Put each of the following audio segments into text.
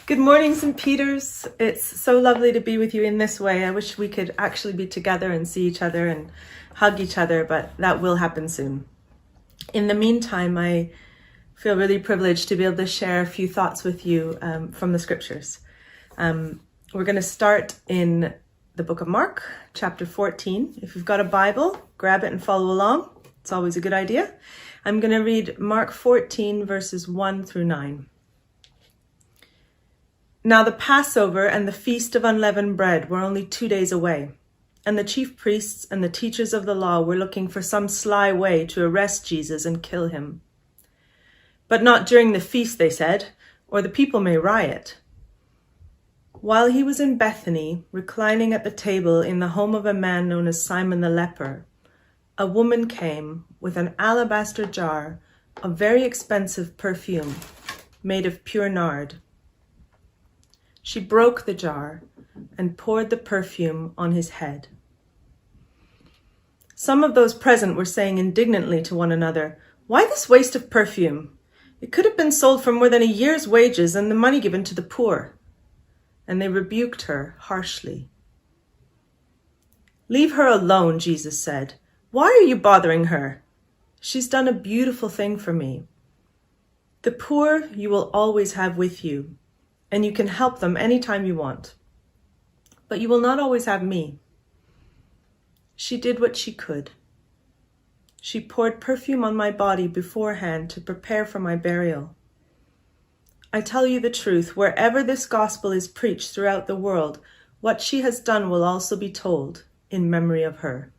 Good morning, St. Peter's. It's so lovely to be with you in this way. I wish we could actually be together and see each other and hug each other, but that will happen soon. In the meantime, I feel really privileged to be able to share a few thoughts with you from the scriptures. We're going to start in the book of Mark, chapter 14. If you've got a Bible, grab it and follow along. It's always a good idea. I'm going to read Mark 14, verses 1 through 9. Now the Passover and the Feast of Unleavened Bread were only 2 days away, and the chief priests and the teachers of the law were looking for some sly way to arrest Jesus and kill him. But not during the feast, they said, or the people may riot. While he was in Bethany, reclining at the table in the home of a man known as Simon the leper, a woman came with an alabaster jar of very expensive perfume made of pure nard. She broke the jar and poured the perfume on his head. Some of those present were saying indignantly to one another, "Why this waste of perfume? It could have been sold for more than a year's wages and the money given to the poor." And they rebuked her harshly. "Leave her alone," Jesus said. "Why are you bothering her? She's done a beautiful thing for me. The poor you will always have with you, and you can help them anytime you want. But you will not always have me." She did what she could. She poured perfume on my body beforehand to prepare for my burial. I tell you the truth, wherever this gospel is preached throughout the world, what she has done will also be told in memory of her.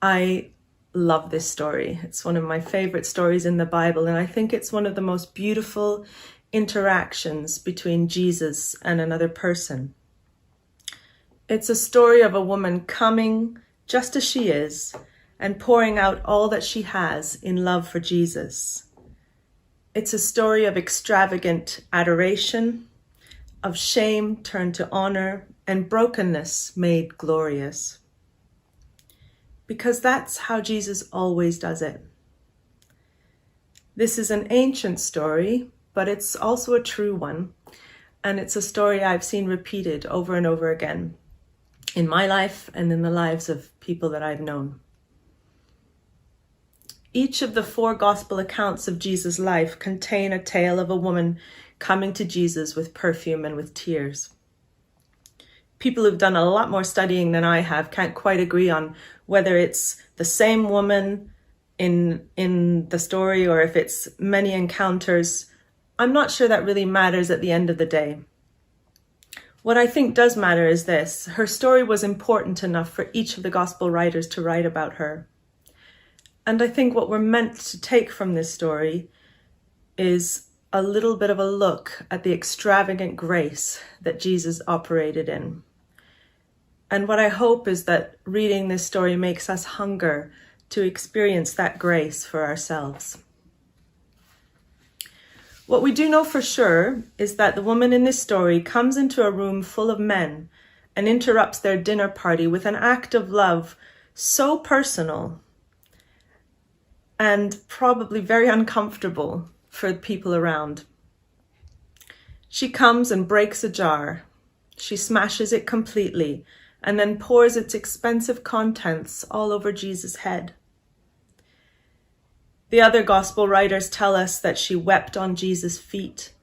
I love this story. It's one of my favorite stories in the Bible, and I think it's one of the most beautiful interactions between Jesus and another person. It's a story of a woman coming just as she is and pouring out all that she has in love for Jesus. It's a story of extravagant adoration, of shame turned to honor, and brokenness made glorious. Because that's how Jesus always does it. This is an ancient story, but it's also a true one. And it's a story I've seen repeated over and over again in my life and in the lives of people that I've known. Each of the 4 gospel accounts of Jesus' life contain a tale of a woman coming to Jesus with perfume and with tears. People who've done a lot more studying than I have can't quite agree on whether it's the same woman in the story or if it's many encounters. I'm not sure that really matters at the end of the day. What I think does matter is this: her story was important enough for each of the gospel writers to write about her. And I think what we're meant to take from this story is a little bit of a look at the extravagant grace that Jesus operated in. And what I hope is that reading this story makes us hunger to experience that grace for ourselves. What we do know for sure is that the woman in this story comes into a room full of men and interrupts their dinner party with an act of love so personal and probably very uncomfortable for the people around. She comes and breaks a jar. She smashes it completely and then pours its expensive contents all over Jesus' head. The other gospel writers tell us that she wept on Jesus' feet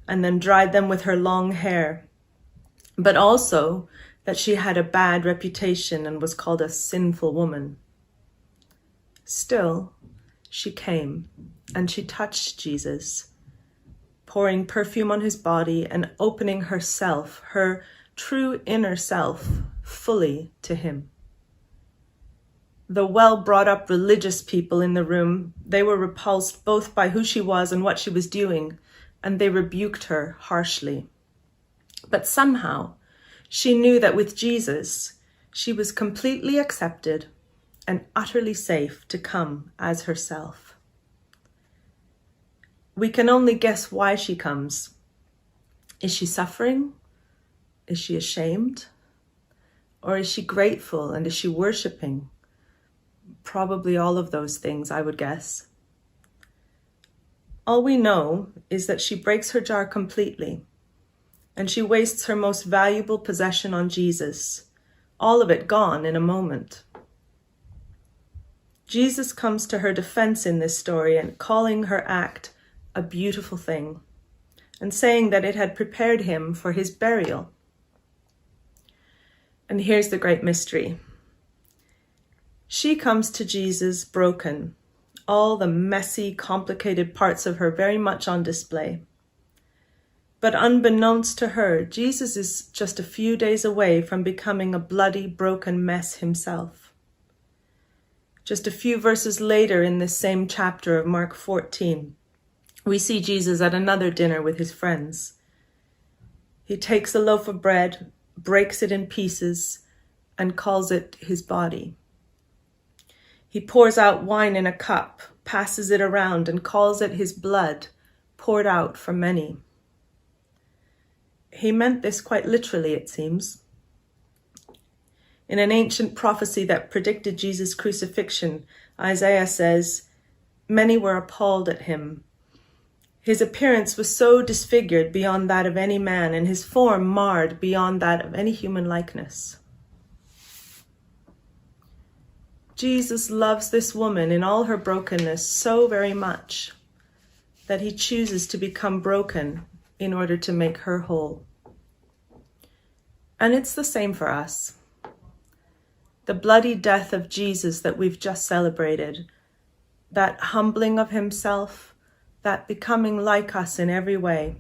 and then dried them with her long hair, but also that she had a bad reputation and was called a sinful woman. Still, she came and she touched Jesus, pouring perfume on his body and opening herself, her true inner self, fully to him. The well-brought-up religious people in the room, they were repulsed both by who she was and what she was doing, and they rebuked her harshly. But somehow, she knew that with Jesus, she was completely accepted and utterly safe to come as herself. We can only guess why she comes. Is she suffering? Is she ashamed? Or is she grateful and is she worshiping? Probably all of those things, I would guess. All we know is that she breaks her jar completely, and she wastes her most valuable possession on Jesus, all of it gone in a moment. Jesus comes to her defense in this story and calling her act a beautiful thing, and saying that it had prepared him for his burial. And here's the great mystery. She comes to Jesus broken, all the messy, complicated parts of her very much on display. But unbeknownst to her, Jesus is just a few days away from becoming a bloody, broken mess himself. Just a few verses later in this same chapter of Mark 14, we see Jesus at another dinner with his friends. He takes a loaf of bread, breaks it in pieces, and calls it his body. He pours out wine in a cup, passes it around, and calls it his blood, poured out for many. He meant this quite literally, it seems. In an ancient prophecy that predicted Jesus' crucifixion, Isaiah says, "Many were appalled at him. His appearance was so disfigured beyond that of any man, and his form marred beyond that of any human likeness." Jesus loves this woman in all her brokenness so very much that he chooses to become broken in order to make her whole. And it's the same for us. The bloody death of Jesus that we've just celebrated, that humbling of himself, that becoming like us in every way,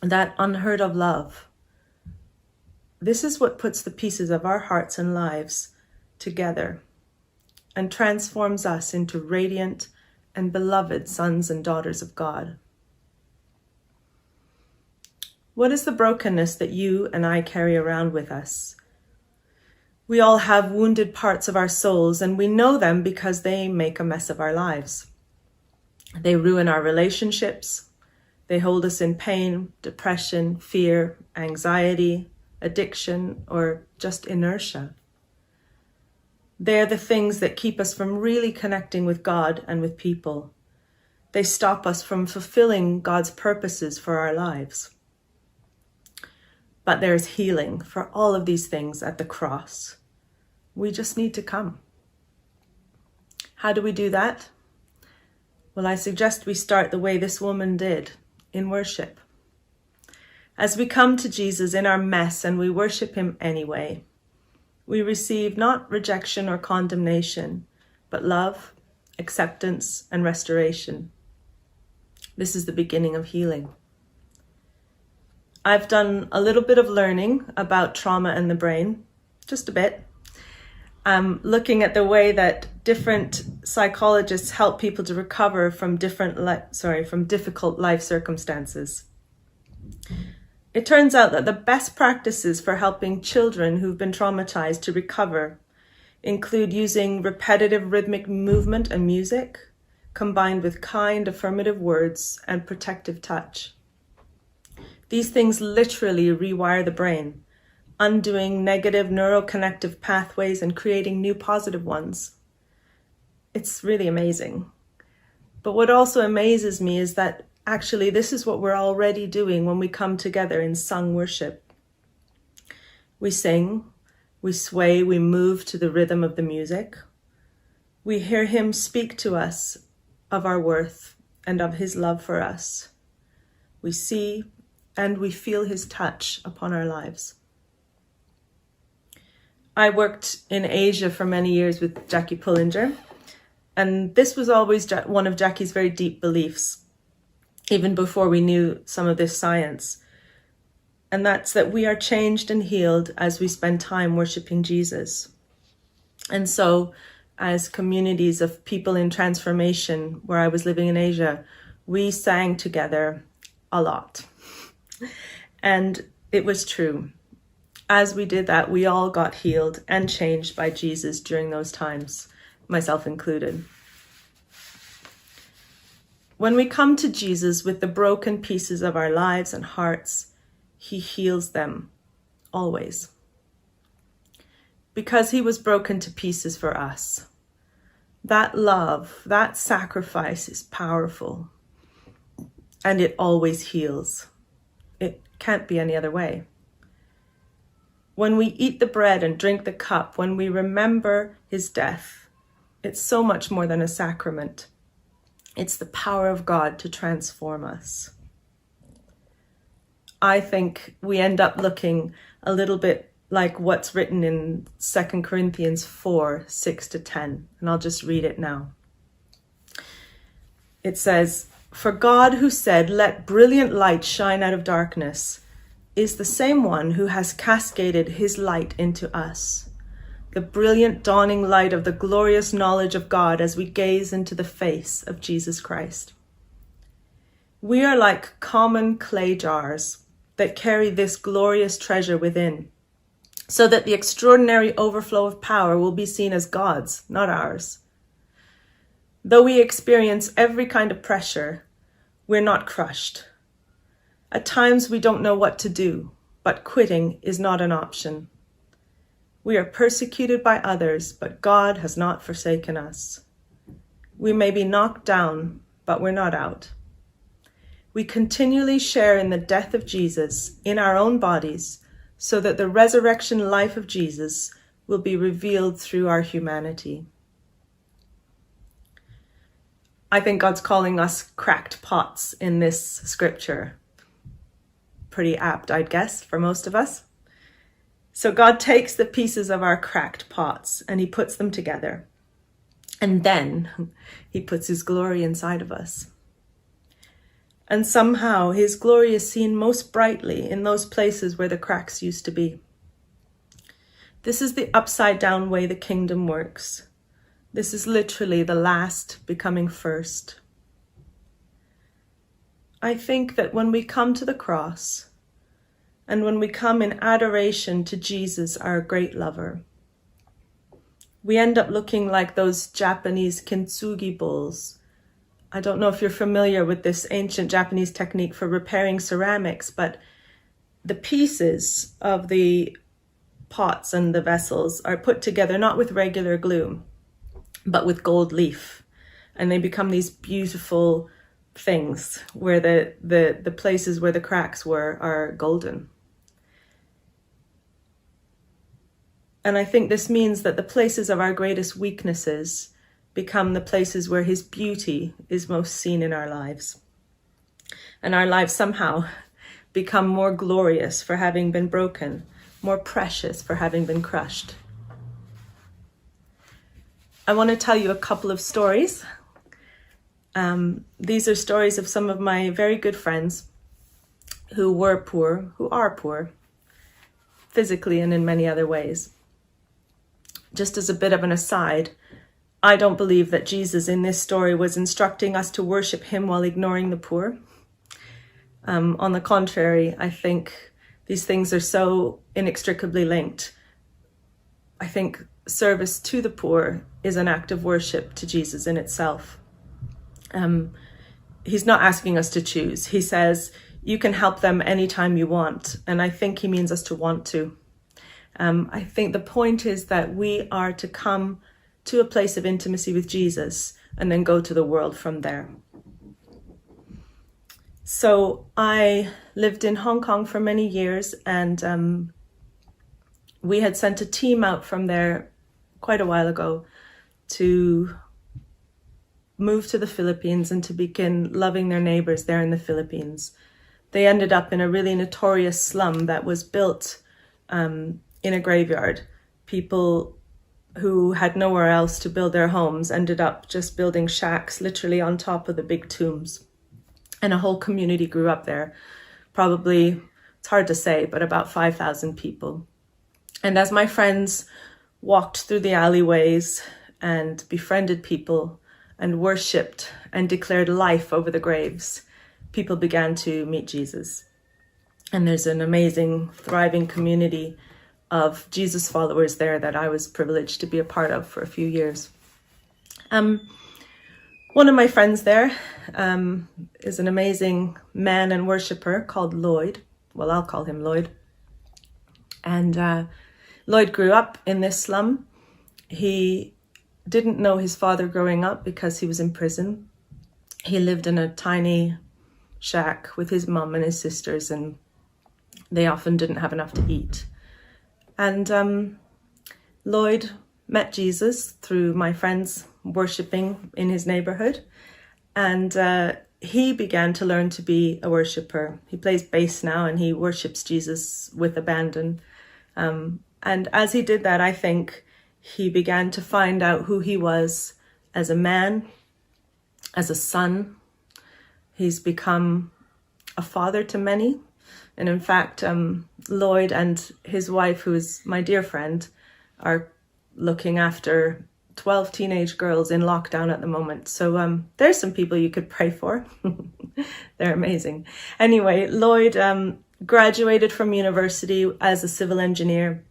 that unheard of love. This is what puts the pieces of our hearts and lives together and transforms us into radiant and beloved sons and daughters of God. What is the brokenness that you and I carry around with us? We all have wounded parts of our souls, and we know them because they make a mess of our lives. They ruin our relationships. They hold us in pain, depression, fear, anxiety, addiction, or just inertia. They're the things that keep us from really connecting with God and with people. They stop us from fulfilling God's purposes for our lives. But there's healing for all of these things at the cross. We just need to come. How do we do that? Well, I suggest we start the way this woman did, in worship. As we come to Jesus in our mess and we worship him anyway, we receive not rejection or condemnation, but love, acceptance, and restoration. This is the beginning of healing. I've done a little bit of learning about trauma and the brain, just a bit. Looking at the way that different psychologists help people to recover from difficult life circumstances. It turns out that the best practices for helping children who've been traumatized to recover include using repetitive rhythmic movement and music, combined with kind, affirmative words and protective touch. These things literally rewire the brain, undoing negative neuroconnective pathways and creating new positive ones. It's really amazing. But what also amazes me is that actually this is what we're already doing when we come together in sung worship. We sing, we sway, we move to the rhythm of the music. We hear him speak to us of our worth and of his love for us. We see and we feel his touch upon our lives. I worked in Asia for many years with Jackie Pullinger, and this was always one of Jackie's very deep beliefs, even before we knew some of this science. And that's that we are changed and healed as we spend time worshiping Jesus. And so, as communities of people in transformation, where I was living in Asia, we sang together a lot. And it was true. As we did that, we all got healed and changed by Jesus during those times, myself included. When we come to Jesus with the broken pieces of our lives and hearts, he heals them, always. Because he was broken to pieces for us. That love, that sacrifice is powerful. and it always heals. It can't be any other way. When we eat the bread and drink the cup, when we remember his death, it's so much more than a sacrament. It's the power of God to transform us. I think we end up looking a little bit like what's written in 2 Corinthians 4, 6-10. And I'll just read it now. It says, "For God who said, 'Let brilliant light shine out of darkness,' is the same one who has cascaded his light into us, the brilliant dawning light of the glorious knowledge of God as we gaze into the face of Jesus Christ. We are like common clay jars that carry this glorious treasure within, so that the extraordinary overflow of power will be seen as God's, not ours. Though we experience every kind of pressure, we're not crushed. At times we don't know what to do, but quitting is not an option. We are persecuted by others, but God has not forsaken us. We may be knocked down, but we're not out. We continually share in the death of Jesus in our own bodies, so that the resurrection life of Jesus will be revealed through our humanity." I think God's calling us cracked pots in this scripture. Pretty apt, I'd guess, for most of us. So God takes the pieces of our cracked pots and he puts them together. And then he puts his glory inside of us. And somehow his glory is seen most brightly in those places where the cracks used to be. This is the upside down way the kingdom works. This is literally the last becoming first. I think that when we come to the cross, and when we come in adoration to Jesus, our great lover, we end up looking like those Japanese kintsugi bowls. I don't know if you're familiar with this ancient Japanese technique for repairing ceramics, but the pieces of the pots and the vessels are put together not with regular glue, but with gold leaf. And they become these beautiful things where the places where the cracks were are golden. And I think this means that the places of our greatest weaknesses become the places where his beauty is most seen in our lives. And our lives somehow become more glorious for having been broken, more precious for having been crushed. I want to tell you a couple of stories. These are stories of some of my very good friends who are poor, physically and in many other ways. Just as a bit of an aside, I don't believe that Jesus in this story was instructing us to worship him while ignoring the poor. On the contrary, I think these things are so inextricably linked. I think service to the poor is an act of worship to Jesus in itself. He's not asking us to choose. He says, you can help them anytime you want. And I think he means us to want to. I think the point is that we are to come to a place of intimacy with Jesus and then go to the world from there. So I lived in Hong Kong for many years, and we had sent a team out from there quite a while ago to move to the Philippines and to begin loving their neighbors there in the Philippines. They ended up in a really notorious slum that was built in a graveyard. People who had nowhere else to build their homes ended up just building shacks literally on top of the big tombs. And a whole community grew up there. Probably, it's hard to say, but about 5,000 people. And as my friends walked through the alleyways and befriended people and worshipped and declared life over the graves, people began to meet Jesus. And there's an amazing, thriving community of Jesus followers there that I was privileged to be a part of for a few years. One of my friends there is an amazing man and worshiper called Lloyd. Well, I'll call him Lloyd. And Lloyd grew up in this slum. He didn't know his father growing up because he was in prison. He lived in a tiny shack with his mum and his sisters, and they often didn't have enough to eat. And Lloyd met Jesus through my friends worshipping in his neighborhood, and he began to learn to be a worshipper. He plays bass now, and he worships Jesus with abandon. And as he did that, I think he began to find out who he was as a man, as a son. He's become a father to many. And in fact, Lloyd and his wife, who is my dear friend, are looking after 12 teenage girls in lockdown at the moment. So there's some people you could pray for. They're amazing. Anyway, Lloyd graduated from university as a civil engineer.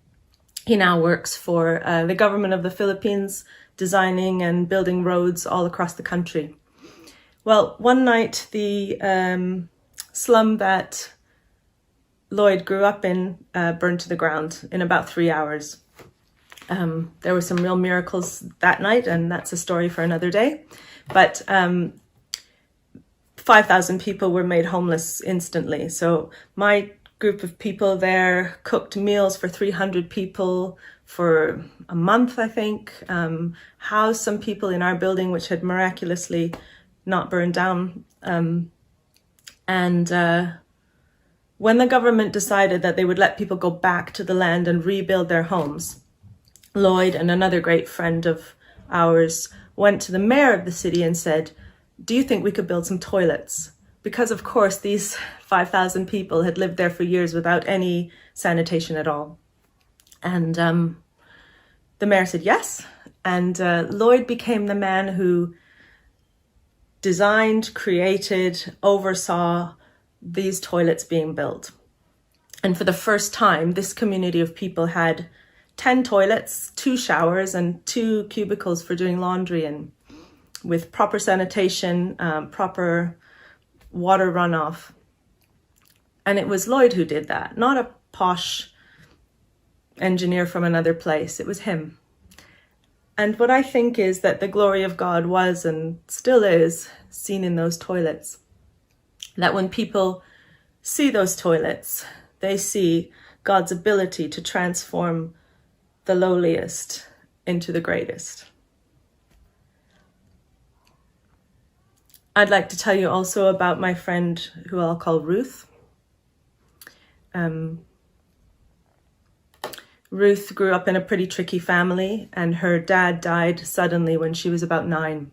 He now works for the government of the Philippines, designing and building roads all across the country. Well, one night, the slum that Lloyd grew up in burned to the ground in about 3 hours. There were some real miracles that night, and that's a story for another day. But 5,000 people were made homeless instantly. So my group of people there cooked meals for 300 people for a month, I think, housed some people in our building, which had miraculously not burned down. And when the government decided that they would let people go back to the land and rebuild their homes, Lloyd and another great friend of ours went to the mayor of the city and said, "Do you think we could build some toilets?" Because, of course, these 5,000 people had lived there for years without any sanitation at all. And the mayor said yes. And Lloyd became the man who designed, created, oversaw these toilets being built. And for the first time, this community of people had 10 toilets, 2 showers, and 2 cubicles for doing laundry in, with proper sanitation, proper water runoff. And it was Lloyd who did that, not a posh engineer from another place. It was him. And what I think is that the glory of God was and still is seen in those toilets. That when people see those toilets, they see God's ability to transform the lowliest into the greatest. I'd like to tell you also about my friend who I'll call Ruth. Ruth grew up in a pretty tricky family, and her dad died suddenly when she was about 9.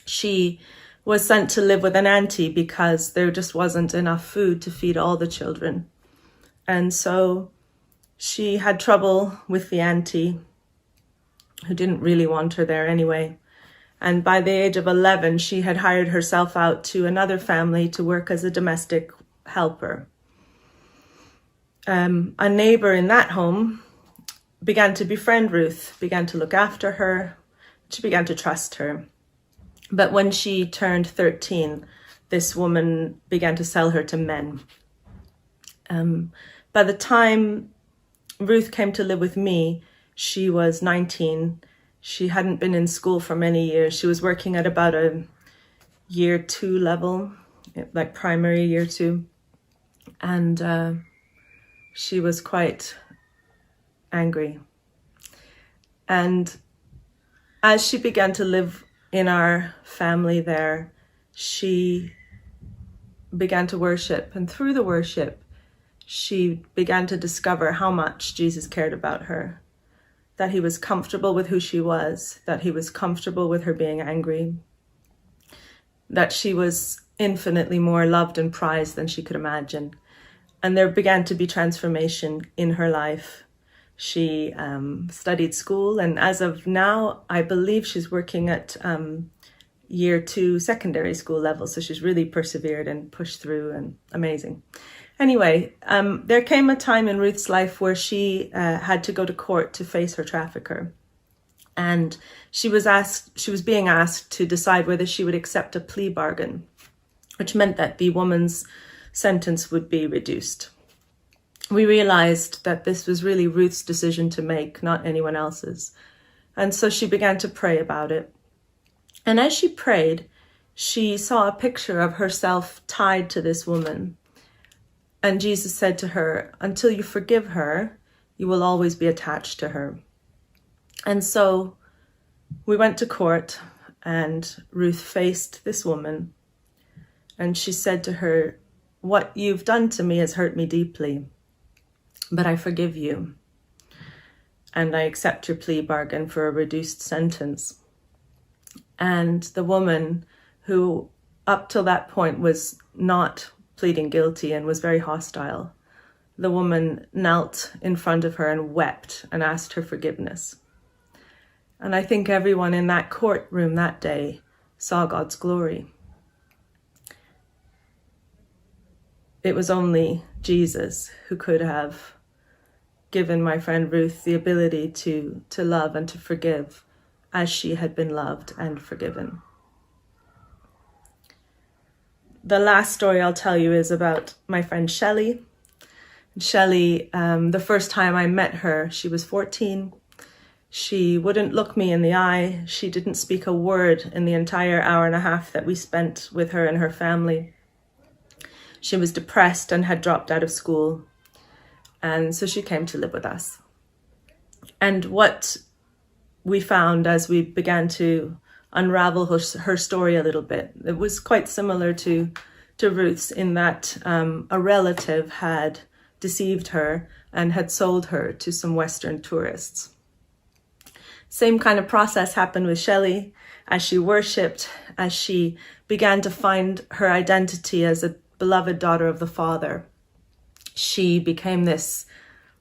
She was sent to live with an auntie because there just wasn't enough food to feed all the children. And so she had trouble with the auntie, who didn't really want her there anyway. And by the age of 11, she had hired herself out to another family to work as a domestic helper. A neighbor in that home began to befriend Ruth, began to look after her. She began to trust her. But when she turned 13, this woman began to sell her to men. By the time Ruth came to live with me, she was 19. She hadn't been in school for many years. She was working at about a year 2 level, like primary year 2. And she was quite angry. And as she began to live in our family there, she began to worship. And through the worship, she began to discover how much Jesus cared about her. That he was comfortable with who she was, that he was comfortable with her being angry, that she was infinitely more loved and prized than she could imagine. And there began to be transformation in her life. She studied school, and as of now, I believe she's working at year 2 secondary school level. So she's really persevered and pushed through, and amazing. Anyway, there came a time in Ruth's life where she had to go to court to face her trafficker. And she was being asked to decide whether she would accept a plea bargain, which meant that the woman's sentence would be reduced. We realized that this was really Ruth's decision to make, not anyone else's. And so she began to pray about it. And as she prayed, she saw a picture of herself tied to this woman. And Jesus said to her, until you forgive her, you will always be attached to her. And so we went to court, and Ruth faced this woman, and she said to her, what you've done to me has hurt me deeply, but I forgive you, and I accept your plea bargain for a reduced sentence. And the woman, who up till that point was not pleading guilty and was very hostile, the woman knelt in front of her and wept and asked her forgiveness. And I think everyone in that courtroom that day saw God's glory. It was only Jesus who could have given my friend Ruth the ability to love and to forgive as she had been loved and forgiven. The last story I'll tell you is about my friend Shelley. Shelley, the first time I met her, she was 14. She wouldn't look me in the eye. She didn't speak a word in the entire hour and a half that we spent with her and her family. She was depressed and had dropped out of school. And so she came to live with us. And what we found as we began to unravel her story a little bit, it was quite similar to Ruth's, in that a relative had deceived her and had sold her to some Western tourists. Same kind of process happened with Shelley as she worshipped, as she began to find her identity as a beloved daughter of the Father. She became this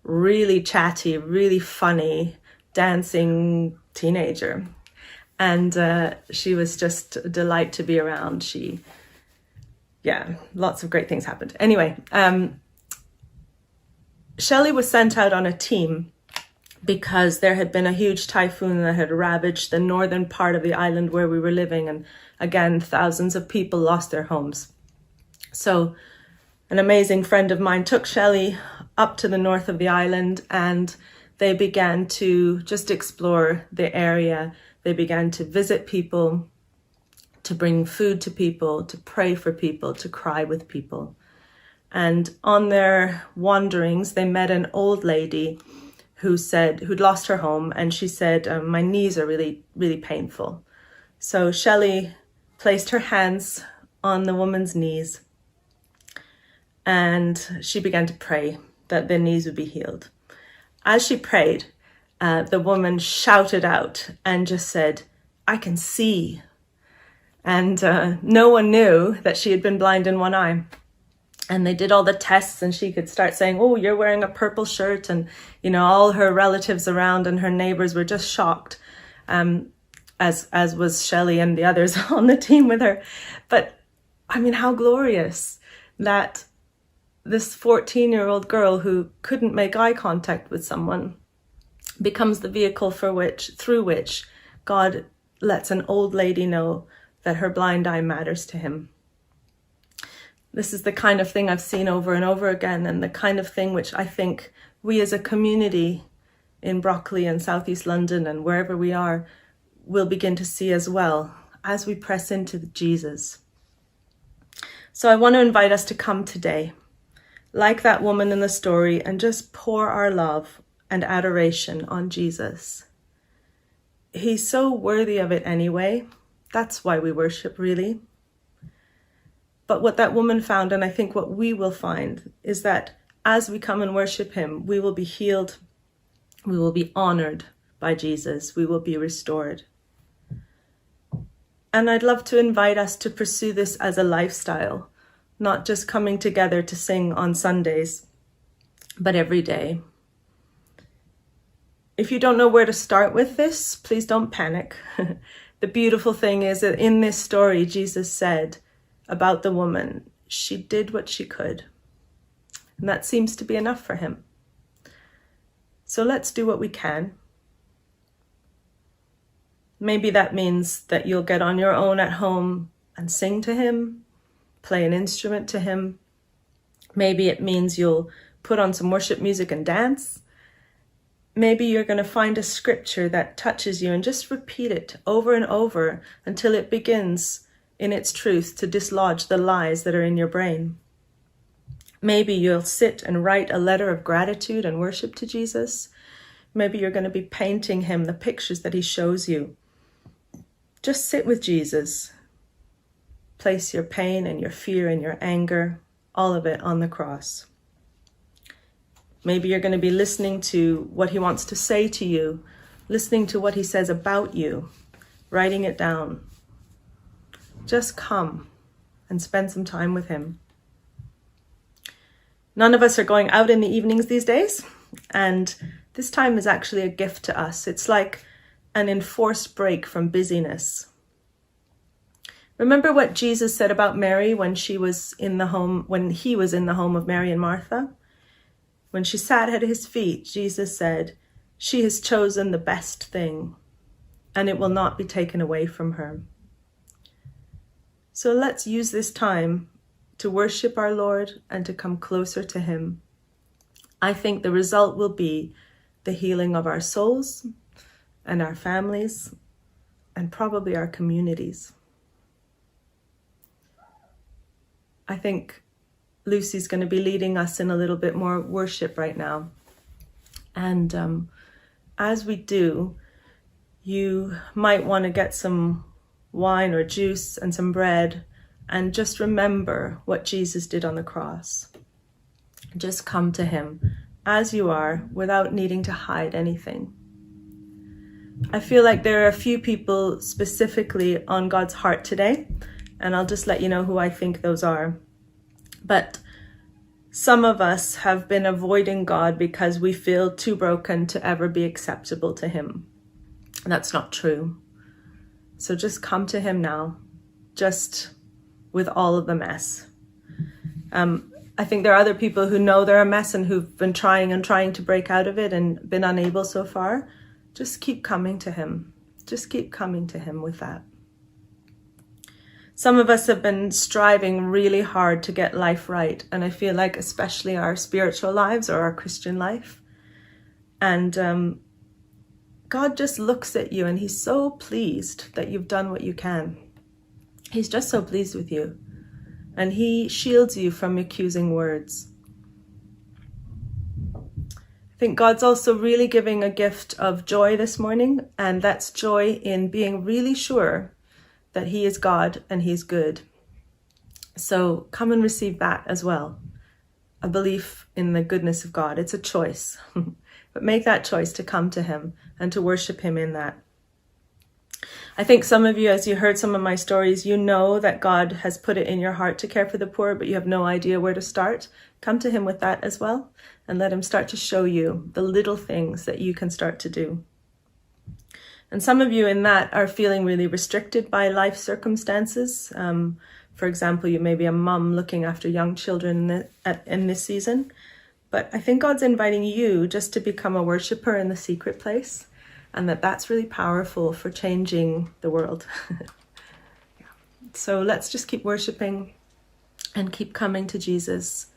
really chatty, really funny, dancing teenager. And she was just a delight to be around. Lots of great things happened. Anyway, Shelley was sent out on a team because there had been a huge typhoon that had ravaged the northern part of the island where we were living. And again, thousands of people lost their homes. So an amazing friend of mine took Shelley up to the north of the island, and they began to just explore the area. They began to visit people, to bring food to people, to pray for people, to cry with people. And on their wanderings, they met an old lady who'd lost her home, and she said, my knees are really, really painful. So Shelley placed her hands on the woman's knees, and she began to pray that their knees would be healed. As she prayed, the woman shouted out and just said, I can see. And no one knew that she had been blind in one eye. And they did all the tests, and she could start saying, oh, you're wearing a purple shirt. And, all her relatives around and her neighbors were just shocked, as was Shelley and the others on the team with her. But I mean, how glorious that this 14-year-old girl who couldn't make eye contact with someone becomes the vehicle through which God lets an old lady know that her blind eye matters to him. This is the kind of thing I've seen over and over again, and the kind of thing which I think we as a community in Brockley and Southeast London and wherever we are will begin to see as well as we press into Jesus. So I want to invite us to come today, like that woman in the story, and just pour our love and adoration on Jesus. He's so worthy of it anyway. That's why we worship, really. But what that woman found, and I think what we will find, is that as we come and worship him, we will be healed, we will be honored by Jesus, we will be restored. And I'd love to invite us to pursue this as a lifestyle, not just coming together to sing on Sundays, but every day. If you don't know where to start with this, please don't panic. The beautiful thing is that in this story, Jesus said about the woman, she did what she could. And that seems to be enough for him. So let's do what we can. Maybe that means that you'll get on your own at home and sing to him, play an instrument to him. Maybe it means you'll put on some worship music and dance. Maybe you're going to find a scripture that touches you and just repeat it over and over until it begins in its truth to dislodge the lies that are in your brain. Maybe you'll sit and write a letter of gratitude and worship to Jesus. Maybe you're going to be painting him the pictures that he shows you. Just sit with Jesus. Place your pain and your fear and your anger, all of it on the cross. Maybe you're going to be listening to what he wants to say to you, listening to what he says about you, writing it down. Just come and spend some time with him. None of us are going out in the evenings these days, and this time is actually a gift to us. It's like an enforced break from busyness. Remember what Jesus said about Mary when he was in the home of Mary and Martha? When she sat at his feet, Jesus said, "She has chosen the best thing, and it will not be taken away from her." So let's use this time to worship our Lord and to come closer to him. I think the result will be the healing of our souls and our families and probably our communities. I think Lucy's going to be leading us in a little bit more worship right now. And as we do, you might want to get some wine or juice and some bread and just remember what Jesus did on the cross. Just come to him as you are without needing to hide anything. I feel like there are a few people specifically on God's heart today, and I'll just let you know who I think those are. But some of us have been avoiding God because we feel too broken to ever be acceptable to him. That's not true. So just come to him now, just with all of the mess. I think there are other people who know they're a mess and who've been trying to break out of it and been unable so far. Just keep coming to him. Just keep coming to him with that. Some of us have been striving really hard to get life right. And I feel like especially our spiritual lives or our Christian life. And God just looks at you and he's so pleased that you've done what you can. He's just so pleased with you. And he shields you from accusing words. I think God's also really giving a gift of joy this morning. And that's joy in being really sure that he is God and he's good. So come and receive that as well. A belief in the goodness of God. It's a choice. But make that choice to come to him and to worship him in that. I think some of you, as you heard some of my stories, you know that God has put it in your heart to care for the poor, but you have no idea where to start. Come to him with that as well, and let him start to show you the little things that you can start to do. And some of you in that are feeling really restricted by life circumstances. For example, you may be a mum looking after young children in this season. But I think God's inviting you just to become a worshiper in the secret place, and that's really powerful for changing the world. Yeah. So let's just keep worshiping and keep coming to Jesus